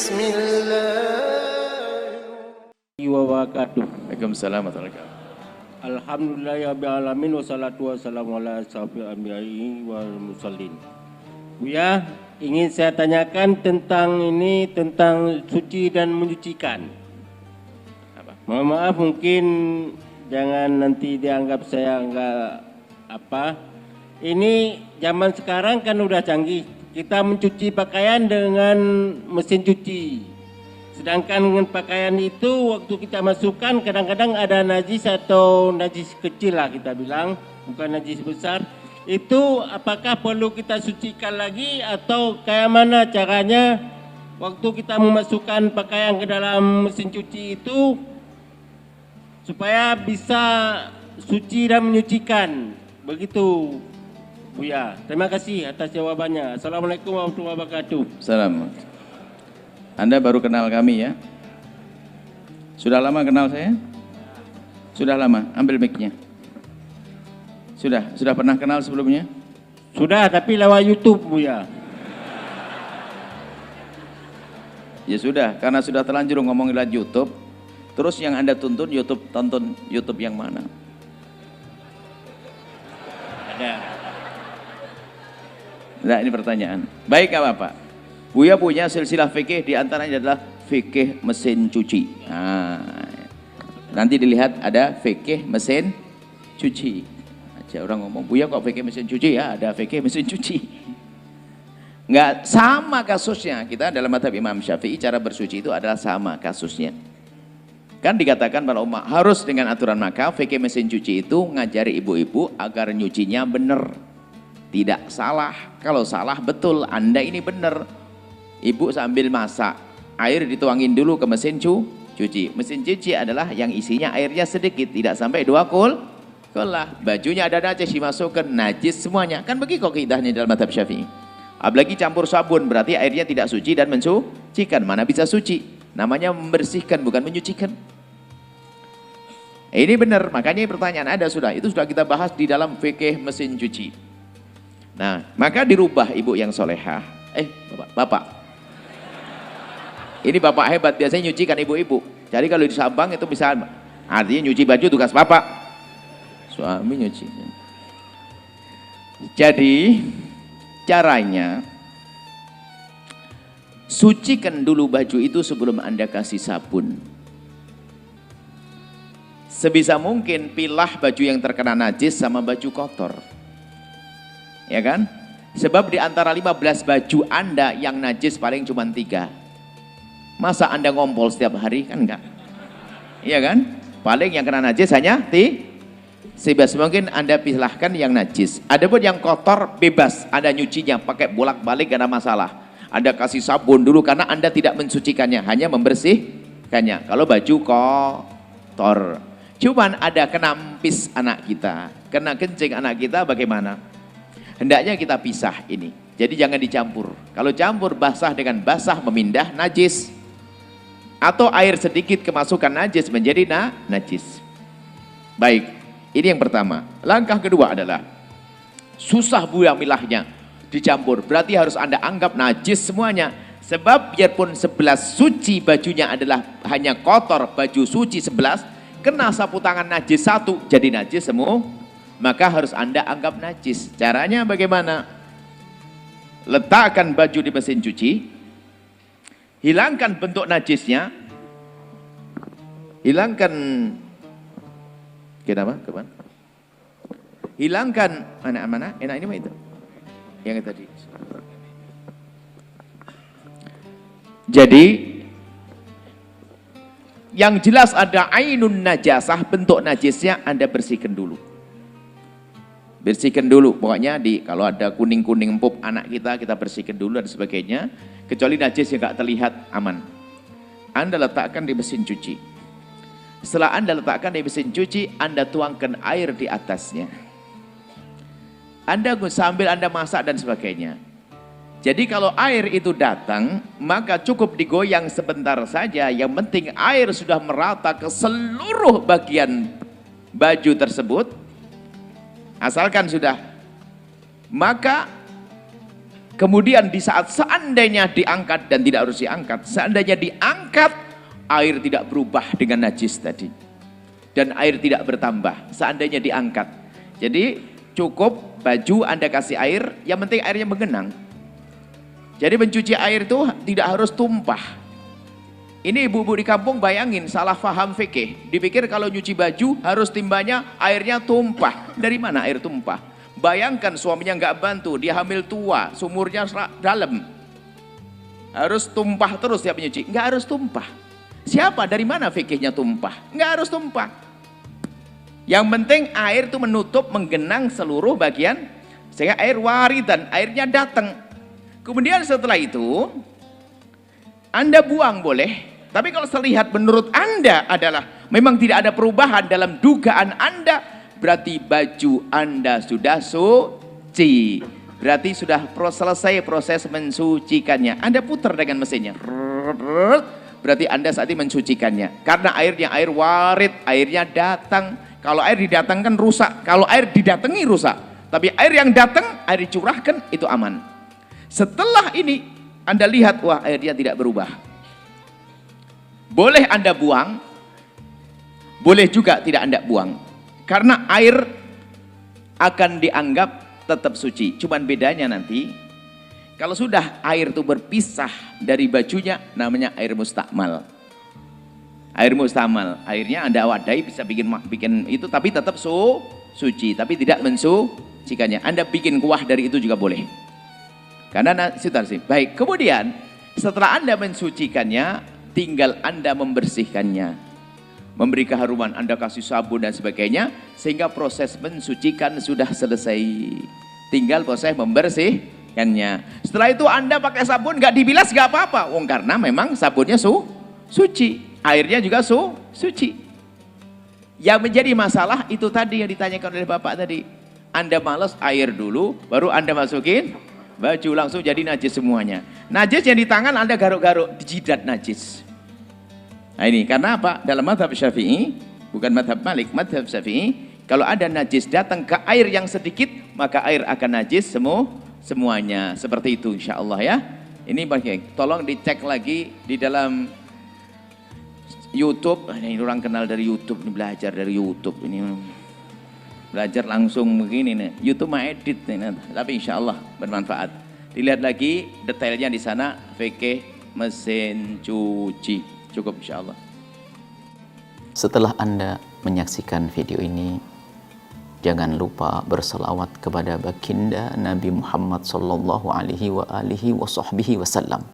Bismillahirrahmanirrahim. Waalaikumsalam warahmatullahi wabarakatuh. Alhamdulillahirrahmanirrahim. Wassalatu wassalamu ala asyrafil anbiya'i wal mursalin. Buya, ingin saya tanyakan tentang ini, tentang suci dan menyucikan. Mohon maaf, mungkin jangan nanti dianggap saya enggak apa. Ini zaman sekarang kan udah canggih. Kita mencuci pakaian dengan mesin cuci. Sedangkan dengan pakaian itu waktu kita masukkan kadang-kadang ada najis atau najis kecil lah kita bilang, bukan najis besar. Itu apakah perlu kita sucikan lagi atau kayak mana caranya waktu kita memasukkan pakaian ke dalam mesin cuci itu supaya bisa suci dan menyucikan. Begitu Buya. Terima kasih atas jawabannya. Assalamualaikum warahmatullahi wabarakatuh. Salam. Anda baru kenal kami ya? Sudah lama kenal saya? Sudah lama. Ambil mic-nya. Sudah pernah kenal sebelumnya? Sudah, tapi lewat YouTube Buya. Ya sudah, karena sudah terlanjur ngomong lewat YouTube. Terus yang Anda tonton YouTube yang mana? Ada. Nah, ini pertanyaan. Baik, gak apa-apa. Buya punya silsilah fikih, diantaranya adalah fikih mesin cuci. Nah, nanti dilihat ada fikih mesin cuci. Aja orang ngomong, Buya kok fikih mesin cuci? Ya, ada fikih mesin cuci. Enggak sama kasusnya. Kita dalam mazhab Imam Syafi'i cara bersuci itu adalah sama kasusnya. Kan dikatakan para ulama harus dengan aturan maka fikih mesin cuci itu ngajari ibu-ibu agar nyucinya benar. Tidak salah. Kalau salah betul, Anda ini benar. Ibu sambil masak, air dituangin dulu ke mesin cuci. Mesin cuci adalah yang isinya airnya sedikit, tidak sampai 2 kolah. Bajunya ada najis dimasukkan, najis semuanya. Kan begitu kaidahnya dalam mazhab Syafi'i. Apalagi campur sabun, berarti airnya tidak suci dan mensucikan. Mana bisa suci? Namanya membersihkan, bukan menyucikan. Ini benar, makanya pertanyaan Anda itu sudah kita bahas di dalam fikih mesin cuci. Nah, maka dirubah ibu yang solehah. Bapak. Ini bapak hebat, biasanya nyucikan ibu-ibu. Jadi kalau di Sabang itu bisa, artinya nyuci baju tugas bapak. Suami nyuci. Jadi, caranya, sucikan dulu baju itu sebelum Anda kasih sabun. Sebisa mungkin pilah baju yang terkena najis sama baju kotor. Ya kan? Sebab di antara 15 baju Anda yang najis paling cuma 3. Masa Anda ngompol setiap hari? Kan enggak. Iya kan? Paling yang kena najis hanya sebisa mungkin Anda pilahkan yang najis. Adapun yang kotor bebas Anda nyucinya pakai bolak-balik gak ada masalah. Anda kasih sabun dulu karena Anda tidak mensucikannya, hanya membersihkannya. Kalau baju kotor. Cuman ada kena empis anak kita, kena kencing anak kita, bagaimana? Hendaknya kita pisah ini. Jadi jangan dicampur. Kalau campur basah dengan basah memindah najis. Atau air sedikit kemasukan najis menjadi najis. Baik, ini yang pertama. Langkah kedua adalah susah Buya milahnya dicampur. Berarti harus Anda anggap najis semuanya. Sebab biarpun 11 suci bajunya adalah hanya kotor, baju suci 11, kena sapu tangan najis 1 jadi najis semua. Maka harus Anda anggap najis. Caranya bagaimana? Letakkan baju di mesin cuci, hilangkan bentuk najisnya, hilangkan kenapa? Kemana? Hilangkan mana? Enak ini mah itu. Yang tadi. Jadi yang jelas ada ainun najasah, bentuk najisnya Anda bersihkan dulu. Bersihkan dulu, pokoknya kalau ada kuning-kuning empuk anak kita bersihkan dulu dan sebagainya. Kecuali najis yang gak terlihat, aman. Anda letakkan di mesin cuci. Setelah Anda letakkan di mesin cuci, Anda tuangkan air di atasnya. Anda sambil Anda masak dan sebagainya. Jadi kalau air itu datang, maka cukup digoyang sebentar saja. Yang penting air sudah merata ke seluruh bagian baju tersebut. Asalkan sudah, maka Kemudian di saat seandainya diangkat dan tidak harus diangkat, seandainya diangkat, air tidak berubah dengan najis tadi. Dan air tidak bertambah, seandainya diangkat. Jadi cukup baju Anda kasih air, yang penting airnya menggenang. Jadi mencuci air itu tidak harus tumpah. Ini ibu-ibu di kampung bayangin, salah paham fikih. Dipikir kalau nyuci baju harus timbanya airnya tumpah. Dari mana air tumpah? Bayangkan suaminya nggak bantu, dia hamil tua, sumurnya dalam. Harus tumpah terus tiap nyuci? Nggak harus tumpah. Siapa? Dari mana fikihnya tumpah? Nggak harus tumpah. Yang penting air itu menutup, menggenang seluruh bagian, sehingga air waridan, airnya datang. Kemudian setelah itu, Anda buang boleh. Tapi kalau terlihat menurut Anda adalah memang tidak ada perubahan dalam dugaan Anda, berarti baju Anda sudah suci. Berarti sudah selesai proses mensucikannya. Anda putar dengan mesinnya. Berarti Anda saat ini mensucikannya. Karena airnya air warid, airnya datang. Kalau air didatangkan rusak. Kalau air didatangi rusak. Tapi air yang datang, air dicurahkan, itu aman. Setelah ini, Anda lihat, wah airnya tidak berubah. Boleh Anda buang, boleh juga tidak Anda buang. Karena air akan dianggap tetap suci. Cuman bedanya nanti, kalau sudah air itu berpisah dari bajunya, namanya air mustakmal. Air mustakmal, airnya Anda wadai bisa bikin itu, tapi tetap suci, tapi tidak mensucikannya. Anda bikin kuah dari itu juga boleh. Karena situasi. Baik, kemudian setelah Anda mensucikannya, tinggal Anda membersihkannya. Memberi keharuman, Anda kasih sabun dan sebagainya, sehingga proses mensucikan sudah selesai. Tinggal proses membersihkannya. Setelah itu Anda pakai sabun, nggak dibilas nggak apa-apa. Karena memang sabunnya suci, airnya juga suci. Yang menjadi masalah itu tadi yang ditanyakan oleh Bapak tadi. Anda malas air dulu, baru Anda masukin baju, langsung jadi najis semuanya. Najis yang di tangan Anda garuk-garuk, di jidat najis. Nah ini karena apa? Dalam mazhab Syafi'i, bukan mazhab Malik, mazhab Syafi'i, kalau ada najis datang ke air yang sedikit, maka air akan najis semuanya. Seperti itu insya Allah ya. Ini tolong dicek lagi di dalam YouTube. Ini orang kenal dari YouTube, ini belajar dari YouTube. Ini belajar langsung begini nih. YouTube mah edit nih, tapi insya Allah bermanfaat. Dilihat lagi detailnya di sana, fikih mesin cuci. Cukup insya Allah. Setelah Anda menyaksikan video ini, jangan lupa berselawat kepada baginda Nabi Muhammad sallallahu alaihi wa alihi wa sahbihi wasallam.